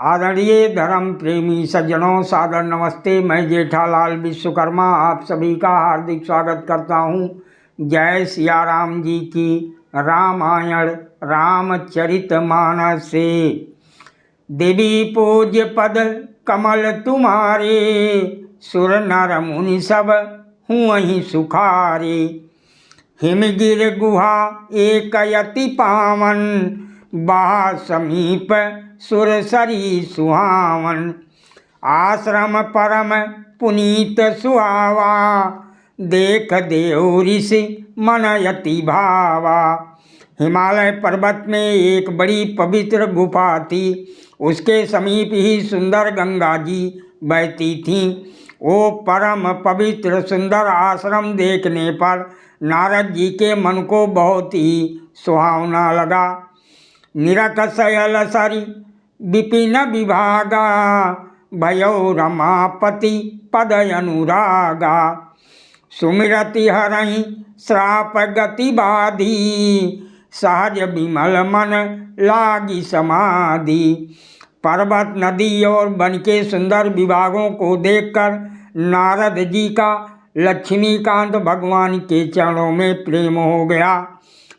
आदरणीय धर्म प्रेमी सज्जनों, सादर नमस्ते। मैं जेठालाल विश्वकर्मा आप सभी का हार्दिक स्वागत करता हूँ। जय सिया राम जी की रामायण रामचरितमानस से। देवी पूज्य पद कमल तुम्हारे, सुर नर मुनि सब हुँ सुखारे। हिमगिर गुहा एक यति पावन, बाह समीप सुरसरी सुहावन। आश्रम परम पुनीत सुहावा, देख देव ऋषि मन यति भावा। हिमालय पर्वत में एक बड़ी पवित्र गुफा थी। उसके समीप ही सुंदर गंगा जी बहती थीं। वो परम पवित्र सुंदर आश्रम देखने पर नारद जी के मन को बहुत ही सुहावना लगा। निरखशयल सरि विपिन विभागा, भयो रमापति पद अनुरागा। सुमिरति हरहि श्राप गति बाधी, सहज विमल मन लागी समाधि। पर्वत नदी और वन के सुंदर विभागों को देखकर नारद जी का लक्ष्मीकांत भगवान के चरणों में प्रेम हो गया।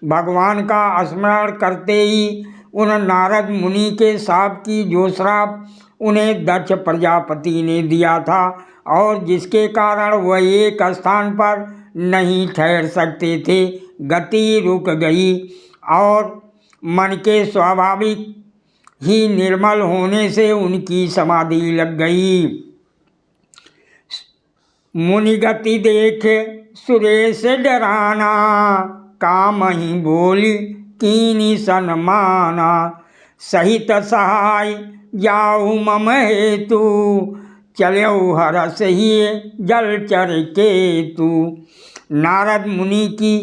भगवान का स्मरण करते ही उन नारद मुनि के शाप की जो श्राप उन्हें दक्ष प्रजापति ने दिया था और जिसके कारण वह एक स्थान पर नहीं ठहर सकते थे, गति रुक गई और मन के स्वाभाविक ही निर्मल होने से उनकी समाधि लग गई। मुनि गति देख सुरेश डराना, काम ही बोली कीनी सन्माना। सहित सहाय जाऊ मम हेतु, चलो हरस ही जलचर केतु। नारद मुनि की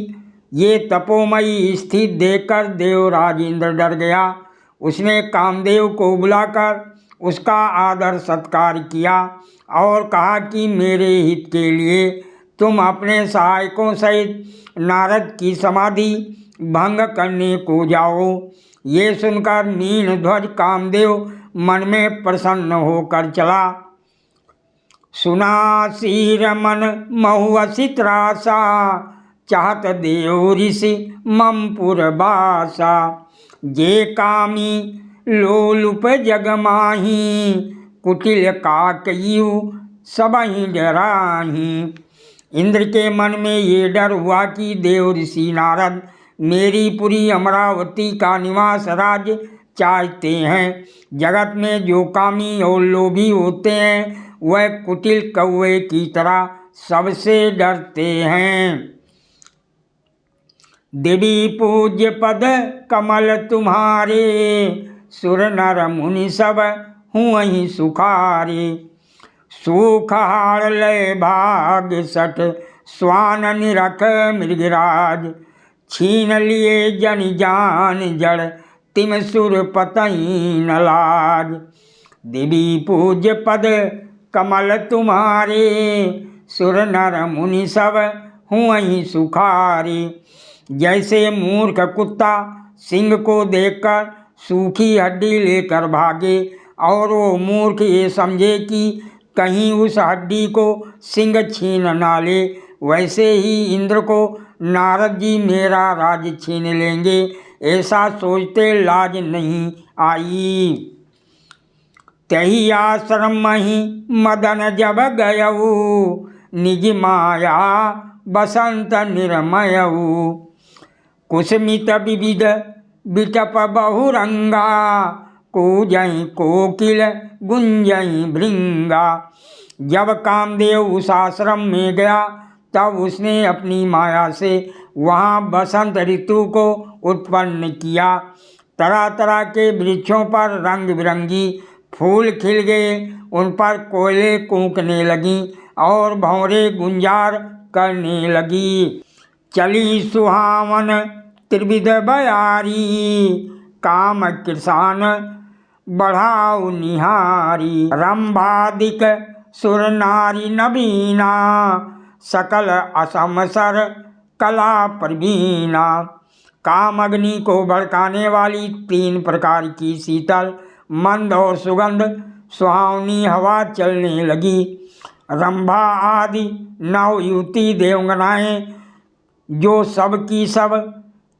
ये तपोमयी स्थिति देखकर देवराज इंद्र डर गया। उसने कामदेव को बुलाकर उसका आदर सत्कार किया और कहा कि मेरे हित के लिए तुम अपने सहायकों सहित नारद की समाधि भंग करने को जाओ। ये सुनकर नील ध्वज कामदेव मन में प्रसन्न होकर चला। सुना शीर मन महुअसि त्रासा, चाहत देव ऋषि मम पुरबासा। जे कामी लोलुप जग माही, कुटिल काकयु सबहि डराही। इंद्र के मन में ये डर हुआ कि देव ऋषि नारद मेरी पुरी अमरावती का निवास राज्य चाहते हैं। जगत में जो कामी और लोभी होते हैं वह कुटिल कौवे की तरह सबसे डरते हैं। देवी पूज्य पद कमल तुम्हारे, सुर नर मुनि सब हुँ सुखारे। सुख हार लय भाग सठ, स्वान निरख मृगराज। छीन लिए जन जान जड़, तिम सुर पतई न लाज। देवी पूज्य पद कमल तुम्हारे, सुर नर मुनि सब हुँ सुखारे। जैसे मूर्ख कुत्ता सिंह को देखकर सूखी हड्डी लेकर भागे और वो मूर्ख ये समझे कि कहीं उस हड्डी को सिंह छीन ना ले, वैसे ही इंद्र को नारद जी मेरा राज छीन लेंगे ऐसा सोचते लाज नहीं आई। तही आश्रम ही मदन जब गयऊ, निज माया बसंत निर्मयऊ। कुसमित विविध बिटप बहुरंगा, कूजई कोकिल गुंजई भृंगा। जब कामदेव उस आश्रम में गया तब उसने अपनी माया से वहाँ बसंत ऋतु को उत्पन्न किया। तरह तरह के वृक्षों पर रंग बिरंगी फूल खिल गए, उन पर कोयले कूकने लगीं और भंवरे गुंजार करने लगी। चली सुहावन त्रिविध बयारी, काम कृसान बढ़ाऊ निहारी। रंभादिक सुर नारी नवीना, सकल असमसर कला प्रवीणा। काम अग्नि को भड़काने वाली 3 प्रकार की शीतल मंद और सुगंध सुहावनी हवा चलने लगी। रंभा आदि नव युवती देवगनाएं जो सब की सब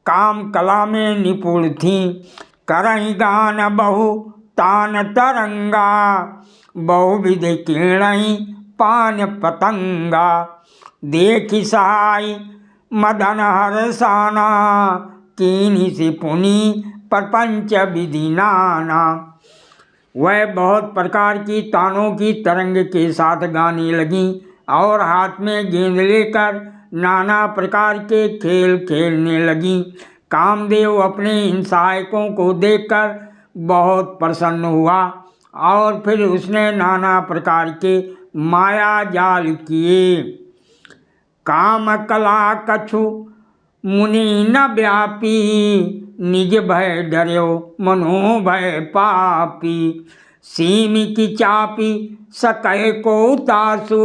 काम कला में निपुण थीं, करहीं गान बहु तान तरंगा, बहुविध किरणहीं पान पतंगा, देखि सहाय मदन हरसाना, कीन्ही से पुनि प्रपंच विधि नाना। वह बहुत प्रकार की तानों की तरंग के साथ गाने लगी और हाथ में गेंद लेकर नाना प्रकार के खेल खेलने लगी। कामदेव अपने इन सहायकों को देखकर बहुत प्रसन्न हुआ और फिर उसने नाना प्रकार के माया जाल किए। काम कला कछु मुनि न व्यापी, निज भय डर्यो मनो भय पापी, सीम की चापी सकै को तासु,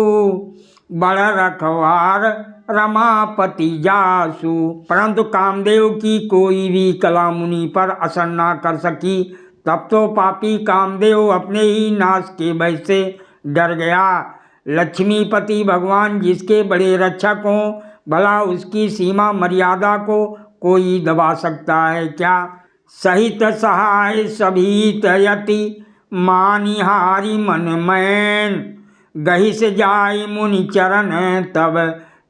बड़ रखवार रमापति जासु। परंतु कामदेव की कोई भी कला मुनि पर असर न कर सकी। तब तो पापी कामदेव अपने ही नाश के भय से डर गया। लक्ष्मीपति भगवान जिसके बड़े रक्षक हों, भला उसकी सीमा मर्यादा को कोई दबा सकता है क्या। सहित सहाय सभीत यति, मानिहारी मन मैन, गही से जाय मुनि चरण तब,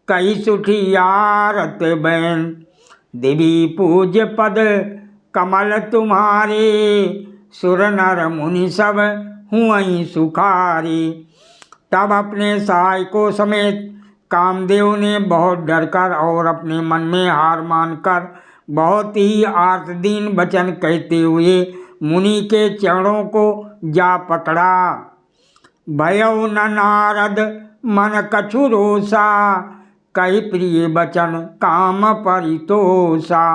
कही सुठी आरत बैन। देवी पूज्य पद कमल तुम्हारे, सुर नर मुनि सब हुआई सुखारे। तब अपने सहायकों समेत कामदेव ने बहुत डरकर और अपने मन में हार मानकर बहुत ही आर्तदीन वचन कहते हुए मुनि के चरणों को जा पकड़ा। भयउ न नारद मन कछु रोषा, कही प्रिय वचन काम परितोषा,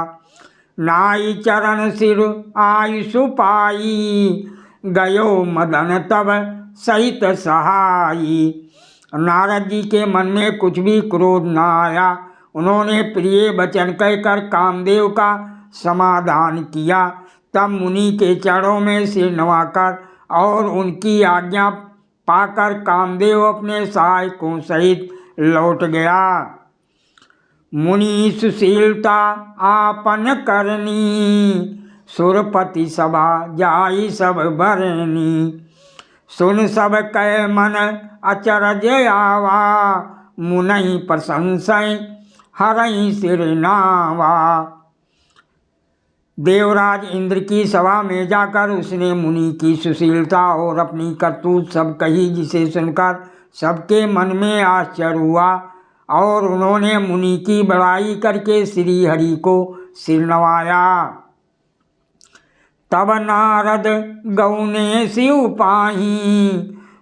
नाई चरण सिर आयुषु पाई, गयो मदन तब सहित सहाई। नारद जी के मन में कुछ भी क्रोध न आया। उन्होंने प्रिय वचन कहकर कामदेव का समाधान किया। तब मुनि के चरणों में सिर नवाकर और उनकी आज्ञा पाकर कामदेव अपने सहायकों सहित लौट गया। मुनि सुशीलता आपन करनी, सुरपति सभा जाई सब बरनी, सुन सब कह मन अचरज आवा, मुनहि प्रशंसय हरहि सिर नावा। देवराज इंद्र की सभा में जाकर उसने मुनि की सुशीलता और अपनी करतूत सब कही, जिसे सुनकर सबके मन में आश्चर्य हुआ और उन्होंने मुनि की बड़ाई करके श्री हरि को सिर नवाया। तब नारद गौने शिव पाही,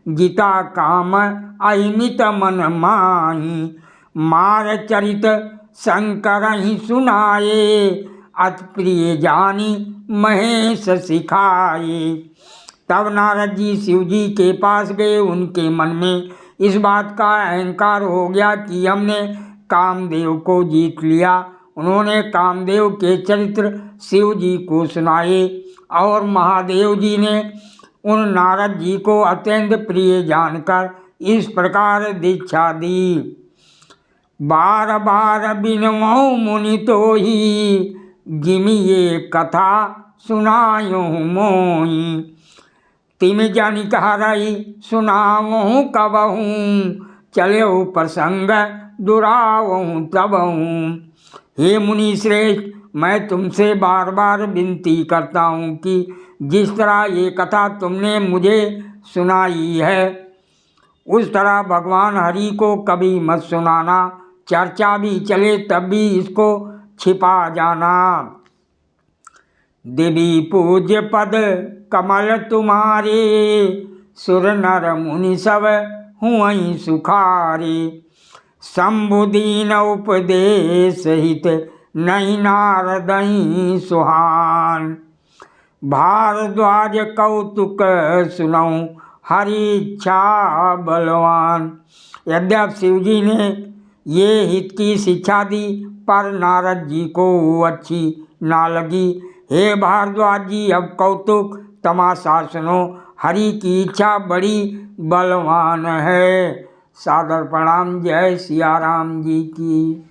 गीता काम अहिमित मन माही, मार चरित शंकर ही सुनाए, अति प्रिय जानी महेश सिखाए। तब नारद जी शिव जी के पास गए। उनके मन में इस बात का अहंकार हो गया कि हमने कामदेव को जीत लिया। उन्होंने कामदेव के चरित्र शिव जी को सुनाए और महादेव जी ने उन नारद जी को अत्यंत प्रिय जानकर इस प्रकार दीक्षा दी। बार बार बिनवऊ मुनि तो ही, गिमी ये कथा सुनायो मोही, तिम जनिक हरई सुनावहूँ कबहूँ, चलो प्रसंग दुरावहूँ तबहूँ। हे मुनि श्रेष्ठ, मैं तुमसे बार बार विनती करता हूँ कि जिस तरह ये कथा तुमने मुझे सुनाई है उस तरह भगवान हरि को कभी मत सुनाना। चर्चा भी चले तब भी इसको छिपा जाना। देवी पूज्य पद कमल तुम्हारे, सुर नर मुनि सब हुआई सुखारे, शंभु दीन उपदेश हित नहीं नारदई सुहान, भारद्वाज कौतुक सुनऊं हरि इच्छा बलवान। यद्यप शिव जी ने ये हित की शिक्षा दी पर नारद जी को अच्छी ना लगी। हे भारद्वाज जी, अब कौतुक तमाशा सुनो, हरि की इच्छा बड़ी बलवान है। सादर प्रणाम। जय सिया राम जी की।